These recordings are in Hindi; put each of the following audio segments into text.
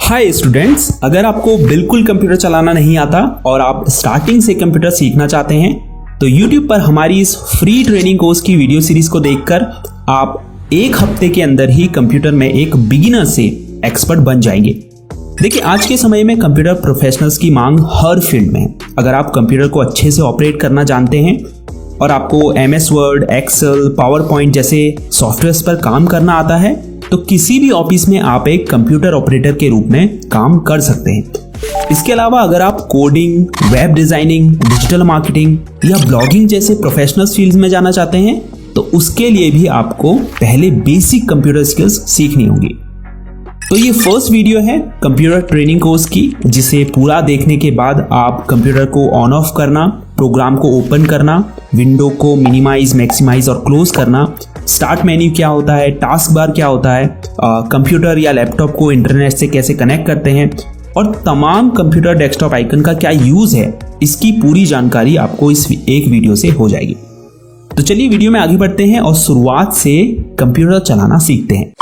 हाय स्टूडेंट्स, अगर आपको बिल्कुल कंप्यूटर चलाना नहीं आता और आप स्टार्टिंग से कंप्यूटर सीखना चाहते हैं तो YouTube पर हमारी इस फ्री ट्रेनिंग कोर्स की वीडियो सीरीज को देखकर आप एक हफ्ते के अंदर ही कंप्यूटर में एक बिगिनर से एक्सपर्ट बन जाएंगे। देखिए, आज के समय में कंप्यूटर प्रोफेशनल्स की मांग हर फील्ड में है। अगर आप कंप्यूटर को अच्छे से ऑपरेट करना जानते हैं और आपको MS Word, Excel, Power Point जैसे सॉफ्टवेयर्स पर काम करना आता है तो किसी भी ऑफिस में आप एक कंप्यूटर ऑपरेटर के रूप में काम कर सकते हैं। इसके अलावा अगर आप coding, web designing, digital marketing या ब्लॉगिंग जैसे प्रोफेशनल फील्ड्स में जाना चाहते हैं तो उसके लिए भी आपको पहले बेसिक कंप्यूटर स्किल्स सीखनी होगी। तो ये फर्स्ट वीडियो है कंप्यूटर ट्रेनिंग कोर्स की, जिसे पूरा देखने के बाद आप कंप्यूटर को ऑन ऑफ करना, प्रोग्राम को ओपन करना, विंडो को मिनिमाइज, मैक्सिमाइज और क्लोज करना, स्टार्ट मेन्यू क्या होता है, टास्क बार क्या होता है, कंप्यूटर या लैपटॉप को इंटरनेट से कैसे कनेक्ट करते हैं और तमाम कंप्यूटर डेस्कटॉप आइकन का क्या यूज है, इसकी पूरी जानकारी आपको इस एक वीडियो से हो जाएगी। तो चलिए वीडियो में आगे बढ़ते हैं और शुरुआत से कंप्यूटर चलाना सीखते हैं।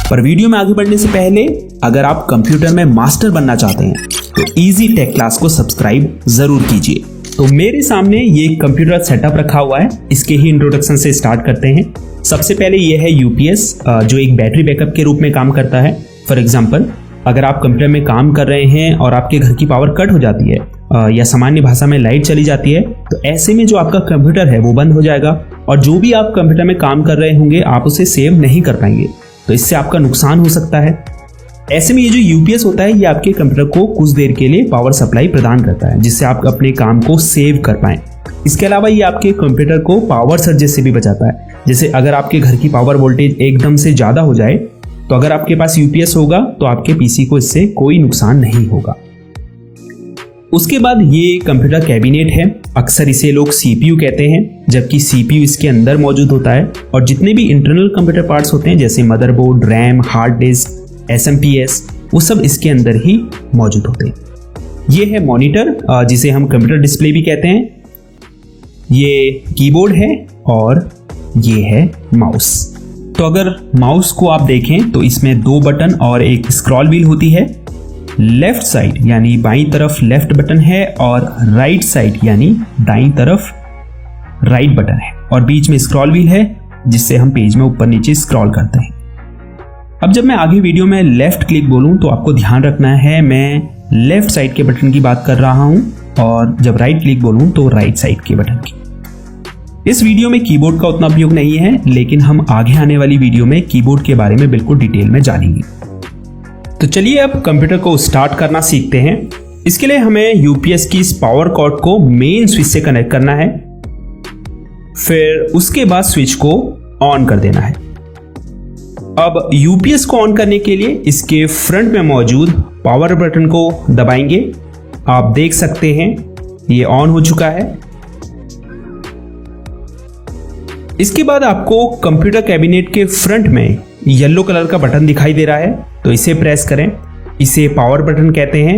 पर वीडियो में आगे बढ़ने से पहले अगर आप कंप्यूटर में मास्टर बनना चाहते हैं तो इजी टेक क्लास को सब्सक्राइब जरूर कीजिए। तो मेरे सामने ये कंप्यूटर सेटअप रखा हुआ है, इसके ही इंट्रोडक्शन से स्टार्ट करते हैं। सबसे पहले ये है UPS, जो एक बैटरी बैकअप के रूप में काम करता है। फॉर एग्जांपल, अगर आप कंप्यूटर में काम कर रहे हैं और आपके घर की पावर कट हो जाती है या सामान्य भाषा में लाइट चली जाती है तो ऐसे में जो आपका कंप्यूटर है वो बंद हो जाएगा और जो भी आप कंप्यूटर में काम कर रहे होंगे आप उसे सेव नहीं कर पाएंगे, तो इससे आपका नुकसान हो सकता है। ऐसे में ये जो UPS होता है ये आपके कंप्यूटर को कुछ देर के लिए पावर सप्लाई प्रदान करता है, जिससे आप अपने काम को सेव कर पाएं। इसके अलावा ये आपके कंप्यूटर को पावर सर्जेस से भी बचाता है। जैसे अगर आपके घर की पावर वोल्टेज एकदम से ज़्यादा हो जाए तो अगर आपके पास UPS होगा तो आपके PC को इससे कोई नुकसान नहीं होगा। उसके बाद ये कंप्यूटर कैबिनेट है, अक्सर इसे लोग CPU कहते हैं, जबकि CPU इसके अंदर मौजूद होता है और जितने भी इंटरनल कंप्यूटर पार्ट्स होते हैं जैसे motherboard, RAM, hard disk, SMPS, वो सब इसके अंदर ही मौजूद होते हैं। ये है मॉनिटर, जिसे हम कंप्यूटर डिस्प्ले भी कहते हैं। ये कीबोर्ड है और ये है माउस। तो अगर माउस को आप देखें तो इसमें 2 बटन और एक स्क्रॉल व्हील होती है। लेफ्ट साइड यानी बाईं तरफ लेफ्ट बटन है और राइट साइड यानी दाईं तरफ राइट बटन है और बीच में स्क्रॉल व्हील है, जिससे हम पेज में ऊपर नीचे स्क्रॉल करते हैं। अब जब मैं आगे वीडियो में लेफ्ट क्लिक बोलूं तो आपको ध्यान रखना है मैं लेफ्ट साइड के बटन की बात कर रहा हूं और जब राइट क्लिक बोलूं तो राइट साइड के बटन की। इस वीडियो में कीबोर्ड का उतना उपयोग नहीं है, लेकिन हम आगे आने वाली वीडियो में कीबोर्ड के बारे में बिल्कुल डिटेल में जानेंगे। तो चलिए अब कंप्यूटर को स्टार्ट करना सीखते हैं। इसके लिए हमें UPS की इस पावर कॉर्ड को मेन स्विच से कनेक्ट करना है, फिर उसके बाद स्विच को ऑन कर देना है। अब UPS को ऑन करने के लिए इसके फ्रंट में मौजूद पावर बटन को दबाएंगे। आप देख सकते हैं ये ऑन हो चुका है। इसके बाद आपको कंप्यूटर कैबिनेट के फ्रंट में येलो कलर का बटन दिखाई दे रहा है, तो इसे प्रेस करें। इसे पावर बटन कहते हैं।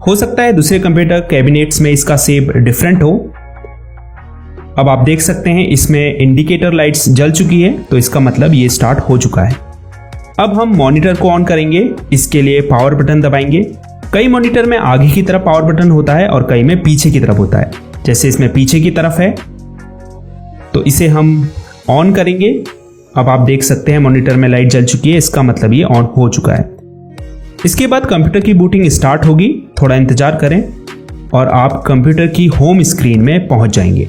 हो सकता है दूसरे कंप्यूटर कैबिनेट्स में इसका शेप डिफरेंट हो। अब आप देख सकते हैं इसमें इंडिकेटर लाइट्स जल चुकी है, तो इसका मतलब ये स्टार्ट हो चुका है। अब हम मॉनिटर को ऑन करेंगे। इसके लिए पावर बटन दबाएंगे। कई मॉनिटर में आगे की तरफ पावर बटन होता है और कई में पीछे की तरफ होता है। जैसे इसमें पीछे की तरफ है तो इसे हम ऑन करेंगे। अब आप देख सकते हैं मॉनिटर में लाइट जल चुकी है, इसका मतलब ये ऑन हो चुका है। इसके बाद कंप्यूटर की बूटिंग स्टार्ट होगी, थोड़ा इंतजार करें और आप कंप्यूटर की होम स्क्रीन में पहुंच जाएंगे।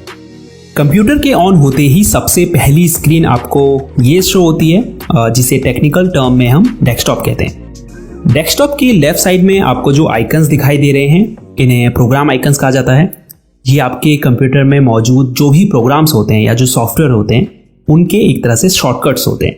कंप्यूटर के ऑन होते ही सबसे पहली स्क्रीन आपको ये शो होती है, जिसे टेक्निकल टर्म में हम डेस्कटॉप कहते हैं। डेस्कटॉप की लेफ्ट साइड में आपको जो आइकन्स दिखाई दे रहे हैं इन्हें प्रोग्राम आइकन्स कहा जाता है। ये आपके कंप्यूटर में मौजूद जो भी प्रोग्राम्स होते हैं या जो सॉफ्टवेयर होते हैं उनके एक तरह से शॉर्टकट्स होते हैं।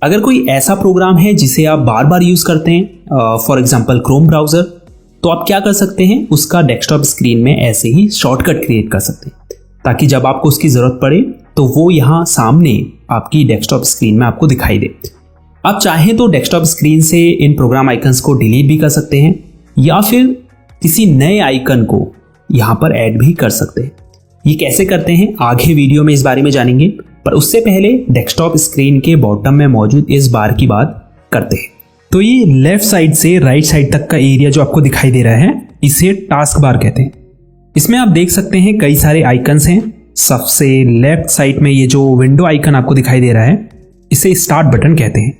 अगर कोई ऐसा प्रोग्राम है जिसे आप बार बार यूज करते हैं, फॉर एग्जांपल क्रोम ब्राउजर, तो आप क्या कर सकते हैं, उसका डेस्कटॉप स्क्रीन में ऐसे ही शॉर्टकट क्रिएट कर सकते हैं ताकि जब आपको उसकी जरूरत पड़े तो वो यहाँ सामने आपकी डेस्कटॉप स्क्रीन में आपको दिखाई दे। आप चाहें तो डेस्कटॉप स्क्रीन से इन प्रोग्राम आइकन्स को डिलीट भी कर सकते हैं या फिर किसी नए आइकन को यहाँ पर ऐड भी कर सकते हैं। ये कैसे करते हैं आगे वीडियो में इस बारे में जानेंगे। पर उससे पहले डेस्कटॉप स्क्रीन के बॉटम में मौजूद इस बार की बात करते हैं। तो ये लेफ्ट साइड से राइट साइड तक का एरिया जो आपको दिखाई दे रहा है, इसे टास्क बार कहते हैं। इसमें आप देख सकते हैं कई सारे आइकन्स हैं। सबसे लेफ्ट साइड में ये जो विंडो आइकन आपको दिखाई दे रहा है, इसे स्टार्ट बटन कहते हैं,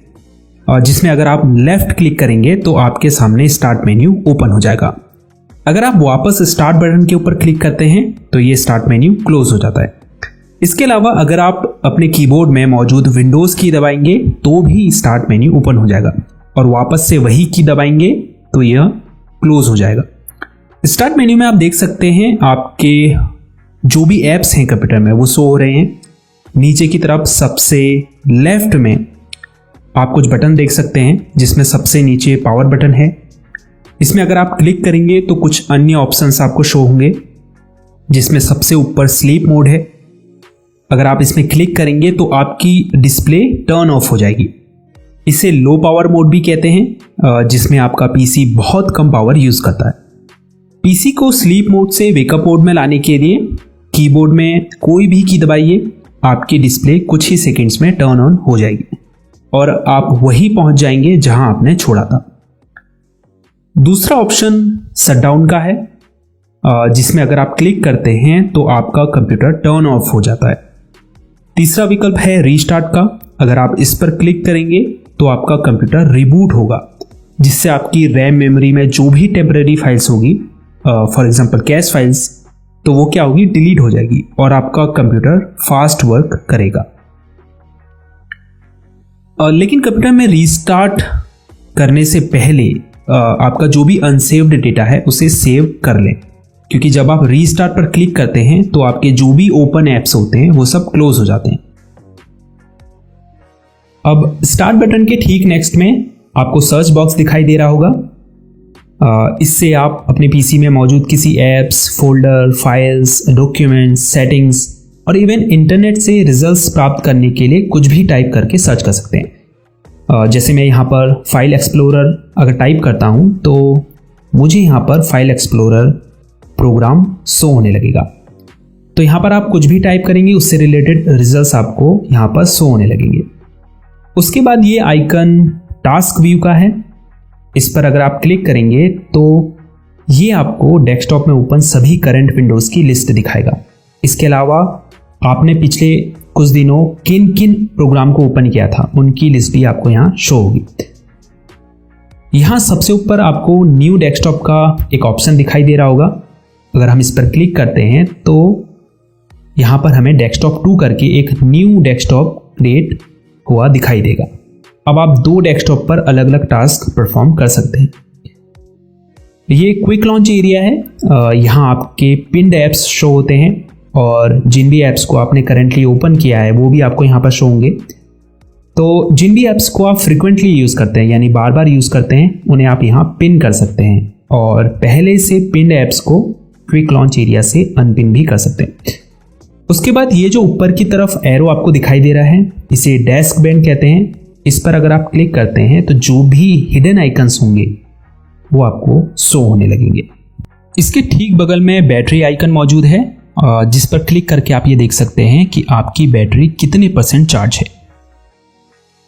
और जिसमें अगर आप लेफ्ट क्लिक करेंगे तो आपके सामने स्टार्ट मेन्यू ओपन हो जाएगा। अगर आप वापस स्टार्ट बटन के ऊपर क्लिक करते हैं तो ये स्टार्ट मेन्यू क्लोज हो जाता है। इसके अलावा अगर आप अपने कीबोर्ड में मौजूद विंडोज की दबाएंगे तो भी स्टार्ट मेन्यू ओपन हो जाएगा, और वापस से वही की दबाएंगे तो यह क्लोज हो जाएगा। स्टार्ट मेन्यू में आप देख सकते हैं आपके जो भी ऐप्स हैं कंप्यूटर में वो शो हो रहे हैं। नीचे की तरफ सबसे लेफ्ट में आप कुछ बटन देख सकते हैं, जिसमें सबसे नीचे पावर बटन है। इसमें अगर आप क्लिक करेंगे तो कुछ अन्य ऑप्शंस आपको शो होंगे, जिसमें सबसे ऊपर स्लीप मोड है। अगर आप इसमें क्लिक करेंगे तो आपकी डिस्प्ले टर्न ऑफ हो जाएगी। इसे लो पावर मोड भी कहते हैं, जिसमें आपका पीसी बहुत कम पावर यूज करता है। पीसी को स्लीप मोड से वेकअप मोड में लाने के लिए कीबोर्ड में कोई भी की दबाइए, आपकी डिस्प्ले कुछ ही सेकंड्स में टर्न ऑन हो जाएगी और आप वहीं पहुंच जाएंगे जहां आपने छोड़ा था। दूसरा ऑप्शन शटडाउन का है, जिसमें अगर आप क्लिक करते हैं तो आपका कंप्यूटर टर्न ऑफ हो जाता है। तीसरा विकल्प है रीस्टार्ट का। अगर आप इस पर क्लिक करेंगे तो आपका कंप्यूटर रिबूट होगा, जिससे आपकी रैम मेमोरी में जो भी टेम्परेरी फाइल्स होगी, फॉर एग्जांपल कैश फाइल्स, तो वो क्या होगी, डिलीट हो जाएगी और आपका कंप्यूटर फास्ट वर्क करेगा। लेकिन कंप्यूटर में रीस्टार्ट करने से पहले आपका जो भी अनसेव्ड डेटा है उसे सेव कर लें, क्योंकि जब आप रीस्टार्ट पर क्लिक करते हैं तो आपके जो भी ओपन ऐप्स होते हैं वो सब क्लोज हो जाते हैं। अब स्टार्ट बटन के ठीक नेक्स्ट में आपको सर्च बॉक्स दिखाई दे रहा होगा। इससे आप अपने पीसी में मौजूद किसी apps, folder, files, documents, settings और इवन इंटरनेट से रिजल्ट्स प्राप्त करने के लिए कुछ भी टाइप करके सर्च कर सकते हैं। जैसे मैं यहाँ पर फाइल एक्सप्लोरर अगर टाइप करता हूँ तो मुझे यहाँ पर फाइल एक्सप्लोरर प्रोग्राम शो होने लगेगा। तो यहाँ पर आप कुछ भी टाइप करेंगे, उससे रिलेटेड रिजल्ट्स आपको यहाँ पर शो होने लगेंगे। उसके बाद ये आइकन टास्क व्यू का है। इस पर अगर आप क्लिक करेंगे तो ये आपको डेस्कटॉप में ओपन सभी करंट विंडोज़ की लिस्ट दिखाएगा। इसके अलावा आपने पिछले कुछ दिनों किन किन प्रोग्राम को ओपन किया था उनकी लिस्ट भी आपको यहाँ शो होगी। यहाँ सबसे ऊपर आपको न्यू डेस्कटॉप का एक ऑप्शन दिखाई दे रहा होगा। अगर हम इस पर क्लिक करते हैं तो यहाँ पर हमें डेस्कटॉप 2 करके एक न्यू डेस्कटॉप क्रिएट हुआ दिखाई देगा। अब आप 2 डेस्कटॉप पर अलग अलग टास्क परफॉर्म कर सकते हैं। ये क्विक लॉन्च एरिया है। यहाँ आपके पिन्ड ऐप्स शो होते हैं और जिन भी ऐप्स को आपने करेंटली ओपन किया है वो भी आपको यहाँ पर शो होंगे। तो जिन भी ऐप्स को आप फ्रिक्वेंटली यूज़ करते हैं, यानी बार बार यूज़ करते हैं, उन्हें आप यहाँ पिन कर सकते हैं और पहले से पिन्ड ऐप्स को क्विक लॉन्च एरिया से अनपिन भी कर सकते हैं। उसके बाद ये जो ऊपर की तरफ एरो आपको दिखाई दे रहा है, इसे डेस्क बैंड कहते हैं। इस पर अगर आप क्लिक करते हैं तो जो भी हिडन आइकन्स होंगे वो आपको शो होने लगेंगे। इसके ठीक बगल में बैटरी आइकन मौजूद है, जिस पर क्लिक करके आप ये देख सकते हैं कि आपकी बैटरी कितने % चार्ज है।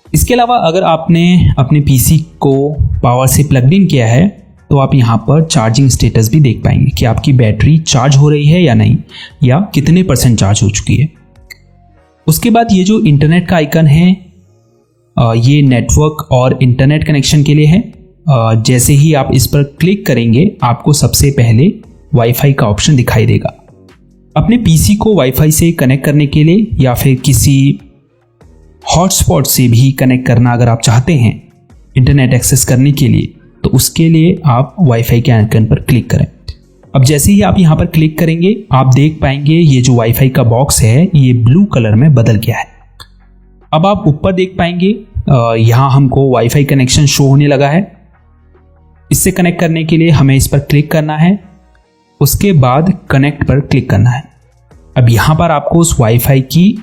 इसके अलावा अगर आपने अपने पीसी को पावर से प्लग इन किया है तो आप यहाँ पर चार्जिंग स्टेटस भी देख पाएंगे कि आपकी बैटरी चार्ज हो रही है या नहीं, या कितने % चार्ज हो चुकी है। उसके बाद ये जो इंटरनेट का आइकन है, ये नेटवर्क और इंटरनेट कनेक्शन के लिए है। जैसे ही आप इस पर क्लिक करेंगे आपको सबसे पहले वाईफाई का ऑप्शन दिखाई देगा। अपने पीसी को वाईफाई से कनेक्ट करने के लिए या फिर किसी हॉटस्पॉट से भी कनेक्ट करना अगर आप चाहते हैं इंटरनेट एक्सेस करने के लिए, तो उसके लिए आप वाईफाई के आइकन पर क्लिक करें। अब जैसे ही आप यहाँ पर क्लिक करेंगे आप देख पाएंगे ये जो वाईफाई का बॉक्स है ये ब्लू कलर में बदल गया है। अब आप ऊपर देख पाएंगे यहाँ हमको वाईफाई कनेक्शन शो होने लगा है। इससे कनेक्ट करने के लिए हमें इस पर क्लिक करना है, उसके बाद कनेक्ट पर क्लिक करना है। अब यहाँ पर आपको उस वाईफाई की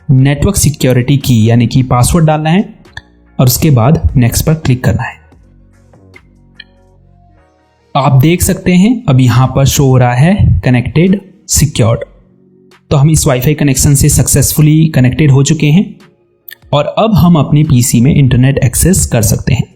नेटवर्क सिक्योरिटी की यानी कि पासवर्ड डालना है और उसके बाद नेक्स्ट पर क्लिक करना है। आप देख सकते हैं अब यहाँ पर शो हो रहा है कनेक्टेड सिक्योर्ड। तो हम इस वाईफाई कनेक्शन से सक्सेसफुली कनेक्टेड हो चुके हैं और अब हम अपने पीसी में इंटरनेट एक्सेस कर सकते हैं।